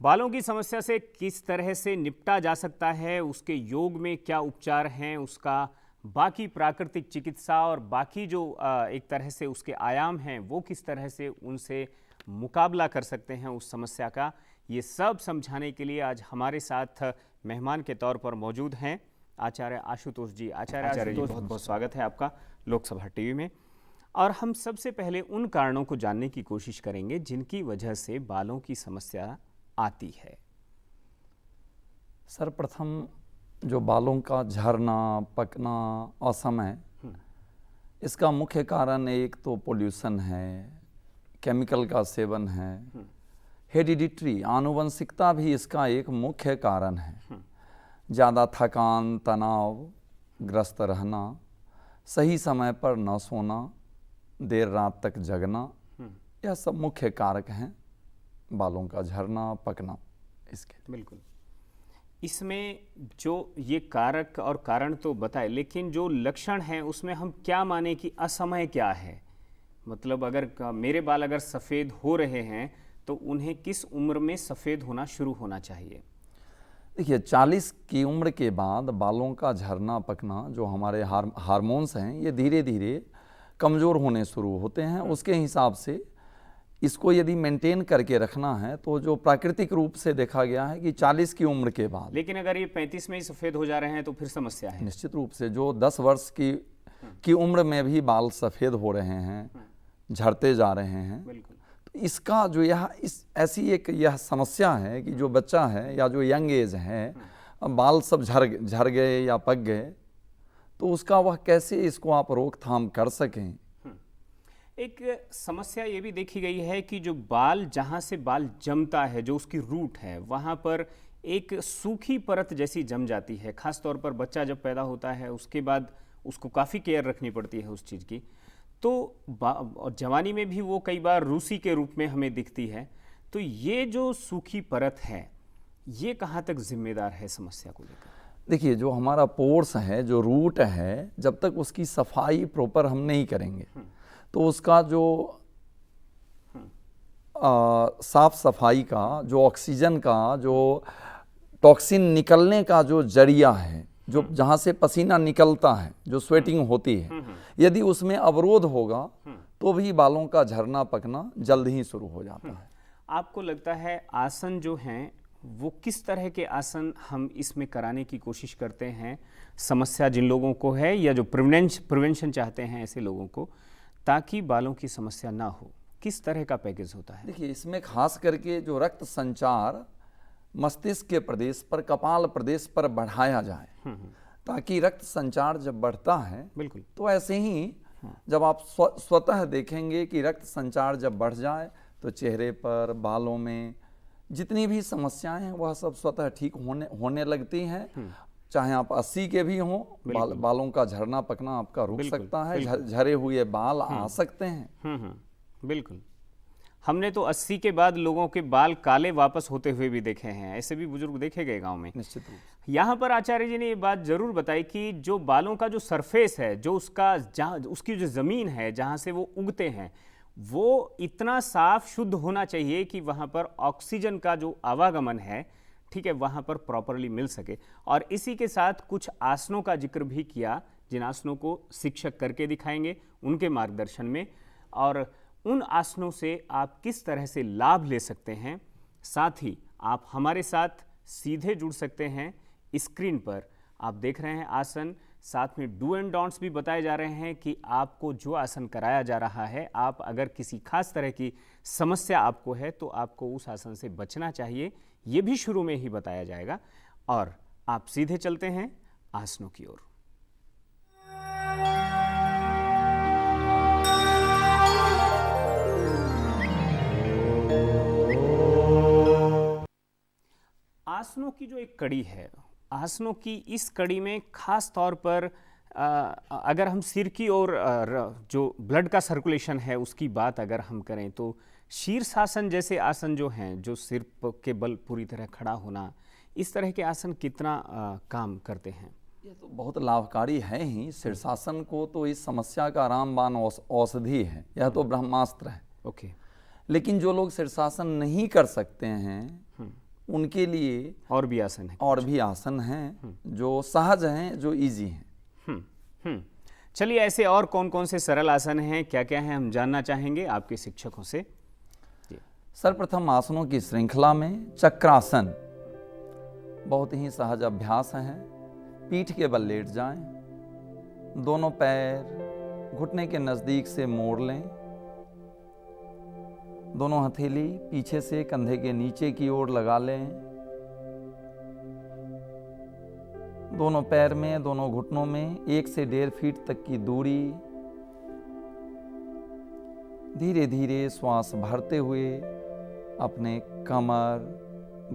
बालों की समस्या से किस तरह से निपटा जा सकता है, उसके योग में क्या उपचार हैं, उसका बाकी प्राकृतिक चिकित्सा और बाकी जो एक तरह से उसके आयाम हैं वो किस तरह से उनसे मुकाबला कर सकते हैं उस समस्या का, ये सब समझाने के लिए आज हमारे साथ मेहमान के तौर पर मौजूद हैं आचार्य आशुतोष जी। आचार्य आशुतोष, बहुत बहुत स्वागत है आपका लोकसभा टीवी में। और हम सबसे पहले उन कारणों को जानने की कोशिश करेंगे जिनकी वजह से बालों की समस्या आती है। सर्वप्रथम जो बालों का झड़ना, पकना, असमय, इसका मुख्य कारण एक तो पोल्यूशन है, केमिकल का सेवन है, हेरिडिटरी आनुवंशिकता भी इसका एक मुख्य कारण है। ज़्यादा थकान, तनाव ग्रस्त रहना, सही समय पर न सोना, देर रात तक जगना, यह सब मुख्य कारक हैं बालों का झड़ना, पकना। इसके बिल्कुल, इसमें जो ये कारक और कारण तो बताए, लेकिन जो लक्षण हैं उसमें हम क्या माने कि असमय क्या है? मतलब अगर मेरे बाल अगर सफ़ेद हो रहे हैं तो उन्हें किस उम्र में सफ़ेद होना शुरू होना चाहिए? देखिए, 40 की उम्र के बाद बालों का झड़ना, पकना, जो हमारे हार्मोन्स हैं, ये धीरे धीरे कमज़ोर होने शुरू होते हैं। उसके हिसाब से इसको यदि मेंटेन करके रखना है तो जो प्राकृतिक रूप से देखा गया है कि 40 की उम्र के बाद। लेकिन अगर ये 35 में ही सफ़ेद हो जा रहे हैं तो फिर समस्या है। निश्चित रूप से जो 10 वर्ष की उम्र में भी बाल सफ़ेद हो रहे हैं, झड़ते जा रहे हैं, बिल्कुल, तो इसका जो ऐसी एक यह समस्या है कि जो बच्चा है या जो यंग एज है, बाल सब झड़ गए या पक गए, तो उसका वह कैसे इसको आप रोकथाम कर सकें। एक समस्या ये भी देखी गई है कि जो बाल, जहाँ से बाल जमता है, जो उसकी रूट है, वहाँ पर एक सूखी परत जैसी जम जाती है। खास तौर पर बच्चा जब पैदा होता है उसके बाद उसको काफ़ी केयर रखनी पड़ती है उस चीज़ की। तो और जवानी में भी वो कई बार रूसी के रूप में हमें दिखती है। तो ये जो सूखी परत है, ये कहाँ तक जिम्मेदार है समस्या को लेकर? देखिए, जो हमारा पोर्स है, जो रूट है, जब तक उसकी सफाई प्रॉपर हम नहीं करेंगे तो उसका जो साफ सफाई का, जो ऑक्सीजन का, जो टॉक्सिन निकलने का जो जरिया है, जो जहाँ से पसीना निकलता है, जो स्वेटिंग होती है, यदि उसमें अवरोध होगा तो भी बालों का झड़ना, पकना जल्द ही शुरू हो जाता है। आपको लगता है आसन जो हैं वो किस तरह के आसन हम इसमें कराने की कोशिश करते हैं, समस्या जिन लोगों को है या जो प्रिवेंशन चाहते हैं ऐसे लोगों को, ताकि बालों की समस्या ना हो? किस तरह का पैकेज होता है? देखिए, इसमें खास करके जो रक्त संचार मस्तिष्क के प्रदेश पर, कपाल प्रदेश पर बढ़ाया जाए, ताकि रक्त संचार जब बढ़ता है, बिल्कुल, तो ऐसे ही जब आप स्वतः देखेंगे कि रक्त संचार जब बढ़ जाए तो चेहरे पर, बालों में जितनी भी समस्याएं हैं वह सब स्वतः ठीक होने लगती हैं। चाहे आप 80 के भी हों, बालों का झड़ना, पकना आपका रुक सकता है, झरे हुए बाल आ सकते हैं। बिल्कुल, हमने तो 80 के बाद लोगों के बाल काले वापस होते हुए भी देखे हैं, ऐसे भी बुजुर्ग देखे गए गांव में। निश्चित रूप से यहाँ पर आचार्य जी ने ये बात जरूर बताई कि जो बालों का जो सरफेस है, जो उसकी जो ज़मीन है जहाँ से वो उगते हैं, वो इतना साफ शुद्ध होना चाहिए कि वहाँ पर ऑक्सीजन का जो आवागमन है, ठीक है, वहाँ पर प्रॉपरली मिल सके। और इसी के साथ कुछ आसनों का जिक्र भी किया, जिन आसनों को शिक्षक करके दिखाएंगे उनके मार्गदर्शन में, और उन आसनों से आप किस तरह से लाभ ले सकते हैं। साथ ही आप हमारे साथ सीधे जुड़ सकते हैं। स्क्रीन पर आप देख रहे हैं आसन, साथ में डू एंड डोंट्स भी बताए जा रहे हैं कि आपको जो आसन कराया जा रहा है, आप अगर किसी खास तरह की समस्या आपको है तो आपको उस आसन से बचना चाहिए, ये भी शुरू में ही बताया जाएगा। और आप सीधे चलते हैं आसनों की ओर। आसनों की जो एक कड़ी है, आसनों की इस कड़ी में खास तौर पर अगर हम सिर की ओर जो ब्लड का सर्कुलेशन है उसकी बात अगर हम करें तो शीर्षासन जैसे आसन जो हैं, जो सिर के बल पूरी तरह खड़ा होना, इस तरह के आसन कितना काम करते हैं? ये तो बहुत लाभकारी है ही। शीर्षासन को तो इस समस्या का रामबाण औषधि है, यह तो ब्रह्मास्त्र है। ओके। लेकिन जो लोग शीर्षासन नहीं कर सकते हैं उनके लिए और भी आसन है। और भी आसन हैं जो सहज हैं, जो इजी हैं। हम्म। चलिए, ऐसे और कौन कौन से सरल आसन हैं, क्या क्या हैं, हम जानना चाहेंगे आपके शिक्षकों से। सर्वप्रथम आसनों की श्रृंखला में चक्रासन बहुत ही सहज अभ्यास है। पीठ के बल लेट जाएं, दोनों पैर घुटने के नज़दीक से मोड़ लें, दोनों हथेली पीछे से कंधे के नीचे की ओर लगा लें, दोनों पैर में, दोनों घुटनों में 1 से 1.5 फीट तक की दूरी। धीरे धीरे श्वास भरते हुए अपने कमर,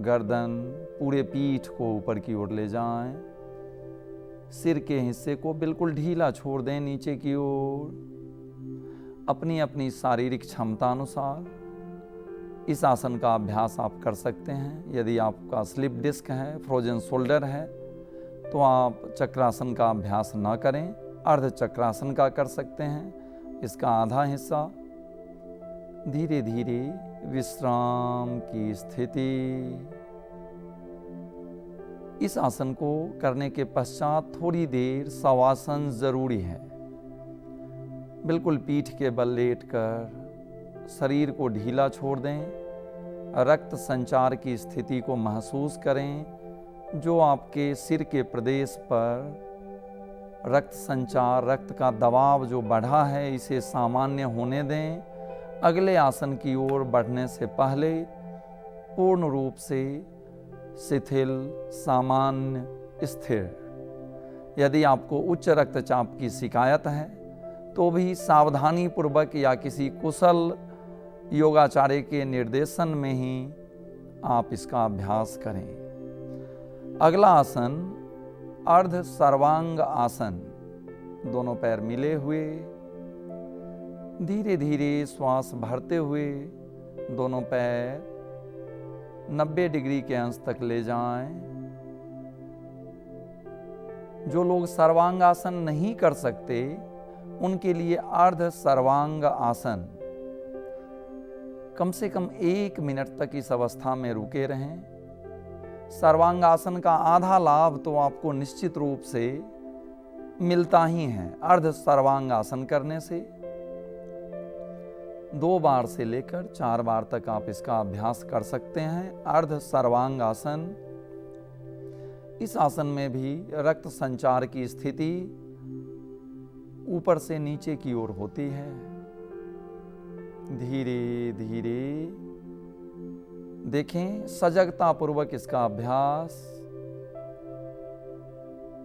गर्दन, पूरे पीठ को ऊपर की ओर ले जाएं। सिर के हिस्से को बिल्कुल ढीला छोड़ दें नीचे की ओर। अपनी अपनी शारीरिक क्षमता अनुसार इस आसन का अभ्यास आप कर सकते हैं। यदि आपका स्लिप डिस्क है, फ्रोजन शोल्डर है, तो आप चक्रासन का अभ्यास ना करें, अर्ध चक्रासन का कर सकते हैं। इसका आधा हिस्सा धीरे धीरे विश्राम की स्थिति। इस आसन को करने के पश्चात थोड़ी देर शवासन जरूरी है। बिल्कुल पीठ के बल लेटकर शरीर को ढीला छोड़ दें। रक्त संचार की स्थिति को महसूस करें। जो आपके सिर के प्रदेश पर रक्त संचार, रक्त का दबाव जो बढ़ा है, इसे सामान्य होने दें। अगले आसन की ओर बढ़ने से पहले पूर्ण रूप से शिथिल, सामान्य, स्थिर। यदि आपको उच्च रक्तचाप की शिकायत है तो भी सावधानी पूर्वक या किसी कुशल योगाचार्य के निर्देशन में ही आप इसका अभ्यास करें। अगला आसन अर्ध सर्वांग आसन। दोनों पैर मिले हुए, धीरे धीरे श्वास भरते हुए दोनों पैर 90 डिग्री के अंश तक ले जाएं। जो लोग सर्वांग आसन नहीं कर सकते उनके लिए अर्ध सर्वांग आसन। कम से कम 1 मिनट तक इस अवस्था में रुके रहें। सर्वांग आसन का आधा लाभ तो आपको निश्चित रूप से मिलता ही है अर्ध सर्वांग आसन करने से। 2 बार से लेकर 4 बार तक आप इसका अभ्यास कर सकते हैं। अर्ध सर्वांग आसन। इस आसन में भी रक्त संचार की स्थिति ऊपर से नीचे की ओर होती है। धीरे धीरे देखें, सजगता पूर्वक इसका अभ्यास।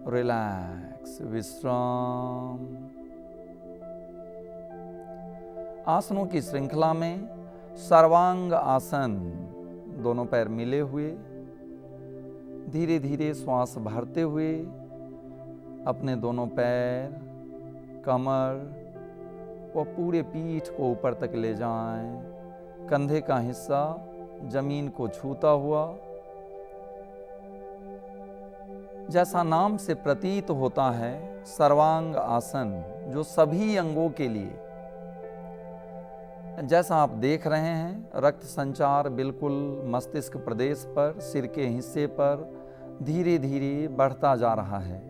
रिलैक्स, विश्राम। आसनों की श्रृंखला में सर्वांग आसन। दोनों पैर मिले हुए, धीरे धीरे श्वास भरते हुए अपने दोनों पैर, कमर व पूरे पीठ को ऊपर तक ले जाएं। कंधे का हिस्सा जमीन को छूता हुआ। जैसा नाम से प्रतीत होता है, सर्वांग आसन जो सभी अंगों के लिए, जैसा आप देख रहे हैं, रक्त संचार बिल्कुल मस्तिष्क प्रदेश पर, सिर के हिस्से पर धीरे धीरे बढ़ता जा रहा है।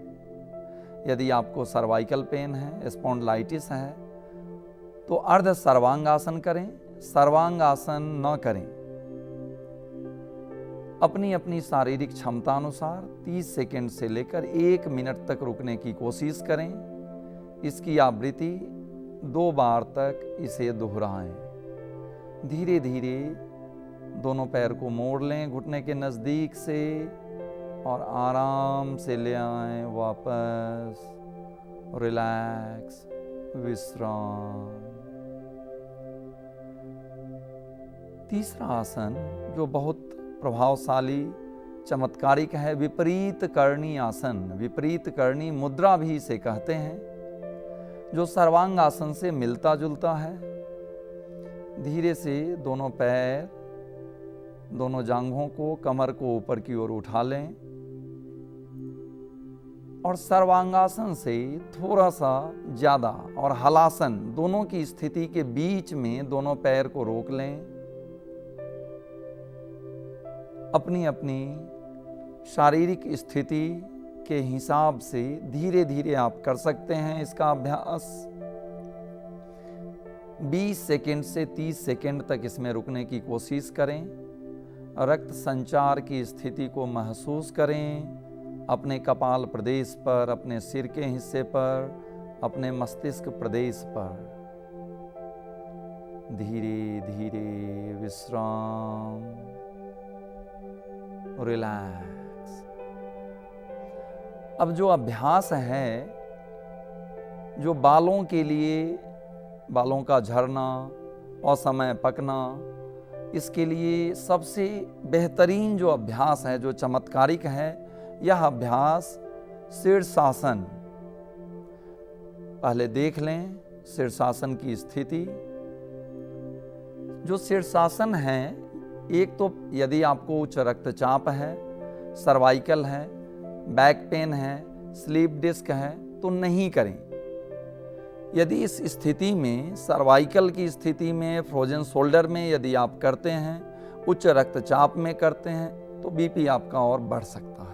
यदि आपको सर्वाइकल पेन है, स्पॉन्डिलाइटिस है, तो अर्ध सर्वांग आसन करें, सर्वांग आसन न करें। अपनी अपनी शारीरिक क्षमता अनुसार 30 सेकंड से लेकर 1 मिनट तक रुकने की कोशिश करें। इसकी आवृत्ति 2 बार तक इसे दोहराएं। धीरे धीरे दोनों पैर को मोड़ लें घुटने के नज़दीक से और आराम से ले आएं वापस। रिलैक्स, विश्राम। तीसरा आसन जो बहुत प्रभावशाली, चमत्कारिक है, विपरीत करणी आसन। विपरीत करणी मुद्रा भी इसे कहते हैं, जो सर्वांग आसन से मिलता जुलता है। धीरे से दोनों पैर, दोनों जांघों को, कमर को ऊपर की ओर उठा लें और सर्वांगासन से थोड़ा सा ज्यादा और हलासन दोनों की स्थिति के बीच में दोनों पैर को रोक लें अपनी अपनी शारीरिक स्थिति के हिसाब से धीरे धीरे आप कर सकते हैं इसका अभ्यास। 20 सेकंड से 30 सेकंड तक इसमें रुकने की कोशिश करें। रक्त संचार की स्थिति को महसूस करें अपने कपाल प्रदेश पर, अपने सिर के हिस्से पर, अपने मस्तिष्क प्रदेश पर। धीरे धीरे विश्राम, रिलैक्स। अब जो अभ्यास है, जो बालों के लिए, बालों का झड़ना, असमय पकना, इसके लिए सबसे बेहतरीन जो अभ्यास है, जो चमत्कारिक है, यह अभ्यास शीर्षासन। पहले देख लें शीर्षासन की स्थिति। जो शीर्षासन है, एक तो यदि आपको उच्च रक्तचाप है, सर्वाइकल है, बैक पेन है, स्लीप डिस्क है, तो नहीं करें। यदि इस स्थिति में, सर्वाइकल की स्थिति में, फ्रोजन शोल्डर में यदि आप करते हैं, उच्च रक्तचाप में करते हैं, तो बीपी आपका और बढ़ सकता है।